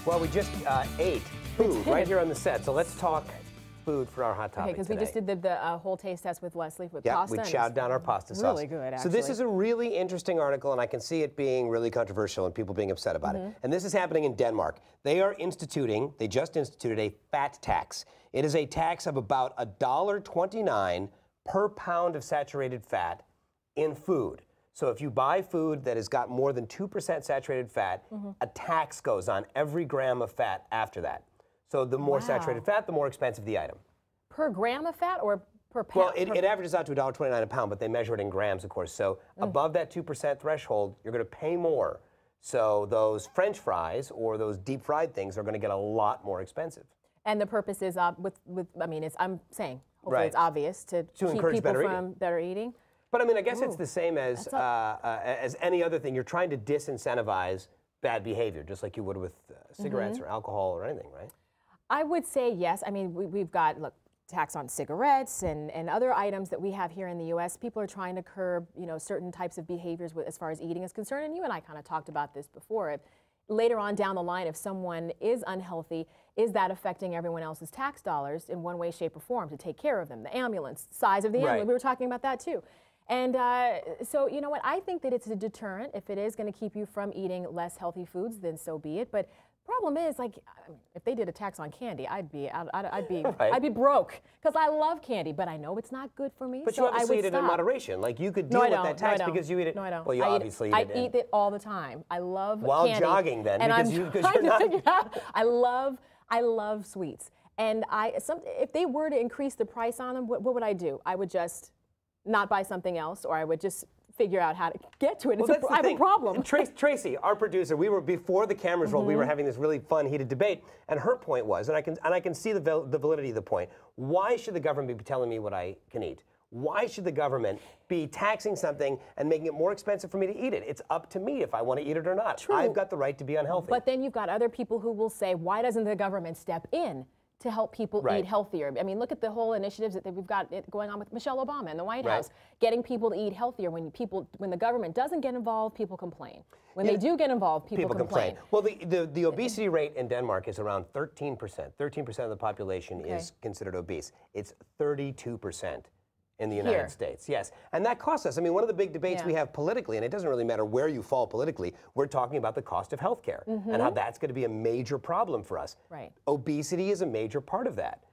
Well, we just ate food right here on the set, so let's talk food for our hot topic. Okay, because we just did the whole taste test with Leslie with pasta. Yeah, we chowed down our pasta sauce. Really good, actually. So this is a really interesting article, and I can see it being really controversial and people being upset about it. And this is happening in Denmark. They just instituted a fat tax. It is a tax of about $1.29 per pound of saturated fat in food. So if you buy food that has got more than 2% saturated fat, a tax goes on every gram of fat after that. So the more saturated fat, the more expensive the item. Per gram of fat or per pound? Well, it averages out to $1.29 a pound, but they measure it in grams, of course. So above that 2% threshold, you're going to pay more. So those French fries or those deep fried things are going to get a lot more expensive. And the purpose is, I'm saying, hopefully it's obvious to keep encourage people better from better eating. But I mean, I guess it's the same as any other thing. You're trying to disincentivize bad behavior, just like you would with cigarettes or alcohol or anything, right? I would say yes. I mean, we've got, look, tax on cigarettes and other items that we have here in the U.S. People are trying to curb, certain types of behaviors as far as eating is concerned. And you and I kind of talked about this before. Later on down the line, if someone is unhealthy, is that affecting everyone else's tax dollars in one way, shape, or form to take care of them? The ambulance, size of the ambulance, we were talking about that too. And so, you know what, I think that it's a deterrent. If it is going to keep you from eating less healthy foods, then so be it. But problem is, like, if they did a tax on candy, I'd be broke, because I love candy, but I know it's not good for me. But so you obviously eat it in moderation. Like, you could deal with that tax because you eat it. No, I don't. Well, you obviously eat it. I eat it all the time. I love while candy. jogging, then, and because you're not. I love sweets, and if they were to increase the price on them, what would I do? I would just not buy something else, or I would just figure out how to get to it. I have a problem. Tracy, our producer, before the cameras rolled, we were having this really fun, heated debate, and her point was, and I can see the validity of the point. Why should the government be telling me what I can eat? Why should the government be taxing something and making it more expensive for me to eat it? It's up to me if I want to eat it or not. True. I've got the right to be unhealthy. But then you've got other people who will say, why doesn't the government step in to help people eat healthier? I mean, look at the whole initiatives that we've got going on with Michelle Obama in the White House, getting people to eat healthier. When the government doesn't get involved, people complain. When they do get involved, people complain. Well, the obesity rate in Denmark is around 13%. 13% of the population is considered obese. It's 32% in the United States. Yes, and that costs us. I mean, one of the big debates we have politically, and it doesn't really matter where you fall politically, we're talking about the cost of health care and how that's going to be a major problem for us. Right. Obesity is a major part of that.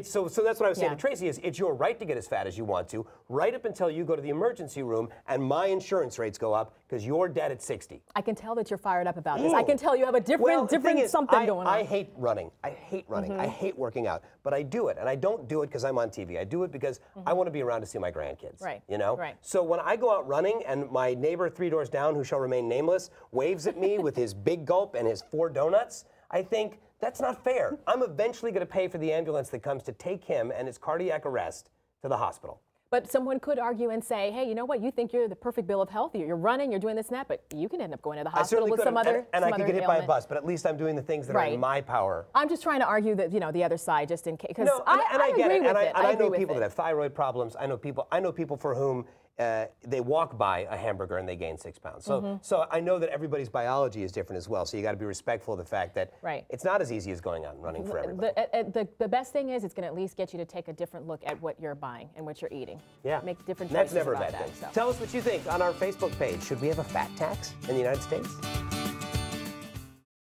So that's what I was saying to Tracy is it's your right to get as fat as you want to, right up until you go to the emergency room and my insurance rates go up because you're dead at 60. I can tell that you're fired up about this. I can tell you have a different something going on. I hate running. I hate running. I hate working out, but I do it, and I don't do it because I'm on TV. I do it because I want to be around to see my grandkids. Right. You know. Right. So when I go out running and my neighbor 3 doors down, who shall remain nameless, waves at me with his big gulp and his 4 donuts, I think, that's not fair. I'm eventually going to pay for the ambulance that comes to take him and his cardiac arrest to the hospital. But someone could argue and say, hey, you know what? You think you're the perfect bill of health. You're running, you're doing this and that, but you can end up going to the hospital with some other and I could get hit by a bus, but at least I'm doing the things that are in my power. I'm just trying to argue that, the other side, just in case. No, I get it. And I know with people that have thyroid problems. I know people for whom they walk by a hamburger and they gain 6 pounds. So I know that everybody's biology is different as well. So you got to be respectful of the fact that it's not as easy as going on running for everybody. The best thing is it's going to at least get you to take a different look at what you're buying and what you're eating. Yeah. Make different choices. That's never a about bad thing. So. Tell us what you think on our Facebook page. Should we have a fat tax in the United States?